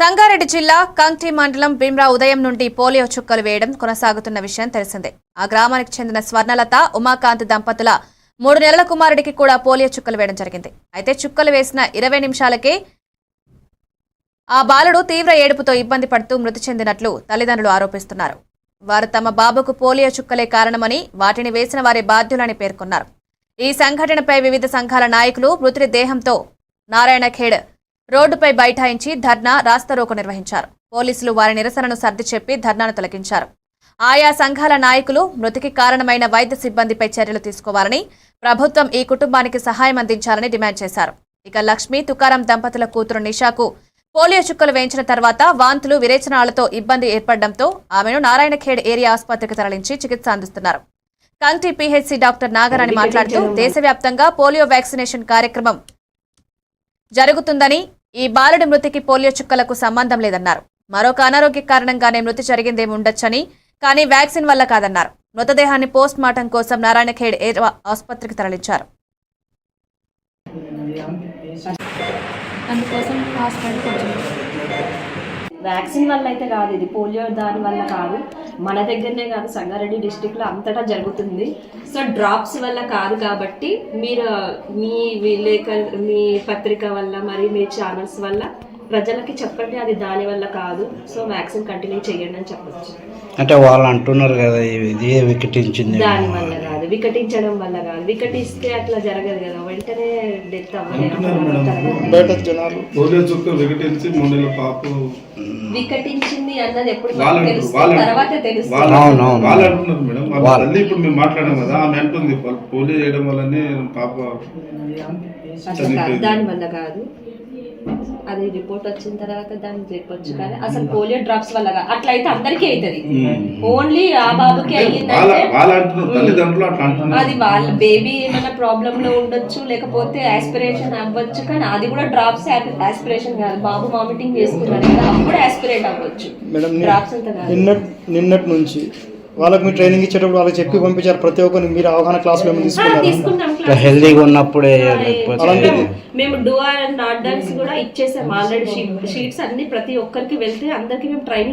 సంగారెడ్డి జిల్లా కంగ్టి మండలం భీమ్రా ఉదయం నుండి పోలియో చుక్కలు వేయడం కొనసాగుతున్న విషయం తెలిసిందే. ఆ గ్రామానికి చెందిన స్వర్ణలత, ఉమాకాంత్ దంపతుల 3 నెలల కుమారుడికి కూడా పోలియో చుక్కలు వేయడం జరిగింది. అయితే చుక్కలు వేసిన 20 నిమిషాలకే ఆ బాలుడు తీవ్ర ఏడుపుతో ఇబ్బంది పడుతూ మృతి చెందినట్లు తల్లిదండ్రులు ఆరోపిస్తున్నారు. వారు తమ బాబుకు పోలియో చుక్కలే కారణమని, వాటిని వేసిన వారి బాధ్యులని పేర్కొన్నారు. ఈ సంఘటనపై వివిధ సంఘాల నాయకులు మృతుడి దేహంతో నారాయణఖేడ్ రోడ్డుపై బైఠాయించి ధర్నా, రాస్తారోకో నిర్వహించారు. పోలీసులు వారి నిరసనను సర్ది చెప్పి ధర్నాను తొలగించారు. ఆయా సంఘాల నాయకులు మృతికి కారణమైన వైద్య సిబ్బందిపై చర్యలు తీసుకోవాలని, ప్రభుత్వం ఈ కుటుంబానికి సహాయం అందించాలని డిమాండ్ చేశారు. ఇక లక్ష్మి, తుకారం దంపతుల కూతురు నిషాకు పోలియో చుక్కలు వేయించిన తర్వాత వాంతులు, విరేచనాలతో ఇబ్బంది ఏర్పడడంతో ఆమెను నారాయణఖేడ్ ఏరియా ఆసుపత్రికి తరలించి చికిత్స అందిస్తున్నారు. కంగ్టి పీహెచ్సీ డాక్టర్ నాగరాణి మాట్లాడుతూ దేశవ్యాప్తంగా పోలియో వ్యాక్సినేషన్ కార్యక్రమం జరుగుతుందని, ఈ బాలుడి మృతికి పోలియో చుక్కలకు సంబంధం లేదన్నారు. మరొక అనారోగ్య కారణంగానే మృతి జరిగిందేమి ఉండొచ్చని, కానీ వ్యాక్సిన్ వల్ల కాదన్నారు. మృతదేహాన్ని పోస్ట్ మార్టం కోసం నారాయణఖేడ్ ఆసుపత్రికి తరలించారు. వ్యాక్సిన్ వల్ల అయితే కాదు, ఇది పోలియో దాని వల్ల కాదు. మన దగ్గరనే కాదు, సంగారెడ్డి డిస్టిక్లో అంతటా జరుగుతుంది. సో డ్రాప్స్ వల్ల కాదు కాబట్టి మీరు మీ పత్రిక వల్ల మరి మీ ఛానల్స్ వల్ల ప్రజలకి చెప్పండి, అది దాని వల్ల కాదు. సో వ్యాక్సిన్ కంటిన్యూ చేయండి అని చెప్పచ్చు. అంటే వాళ్ళు అంటున్నారు కదా, ఇది వికటించింది, దాని వల్ల కాదు, వికటించడం వల్ల కాదు. వికటిస్తే అట్లా జరగదు కదా, వెంటనే డెత్ వికటించింది అన్నది ఎప్పుడు తర్వాత తెలుస్తుంది. ఇప్పుడు మేము మాట్లాడాం కదా, ఆమె అంటుంది పోలియో చేయడం వల్లనే పాప దాని వల్ల కాదు. అది రిపోర్ట్ వచ్చిన తర్వాత దాన్ని చెప్పొచ్చు, కానీ అసలు పోలియో డ్రాప్స్ వల్ల అట్లా అయితే అందరికీ అవుతుంది. ఓన్లీ ఆ బాబుకి అయ్యిందంటే అది వాళ్ళ బేబీ ఏమైనా ప్రాబ్లమ్ లో ఉండొచ్చు, లేకపోతే ఆస్పిరేషన్ అవ్వచ్చు. కానీ అది కూడా డ్రాప్స్ ఆస్పిరేషన్ కాదు. బాబు వామిటింగ్ చేసుకున్నారు కదా, అప్పుడు ఆస్పిరేట్ అవ్వచ్చు. డ్రాప్స్ అంత కాదు. నిన్నటి నుంచి వాళ్ళకి మీరు ట్రైనింగ్ ఇచ్చేటప్పుడు వాళ్ళకి చెప్పి పంపించారు. ప్రతి ఒక్కరిని మీరు అవగాహన క్లాసులో తీసుకున్నాం. హెల్దీగా ఉన్నప్పుడే మేము డూ అండ్ నాట్ డన్స్ కూడా ఇచ్చేసాం ఆల్రెడీ. షీట్స్ అన్ని ప్రతి ఒక్కరికి వెళ్తే అందరికి మేము ట్రైనింగ్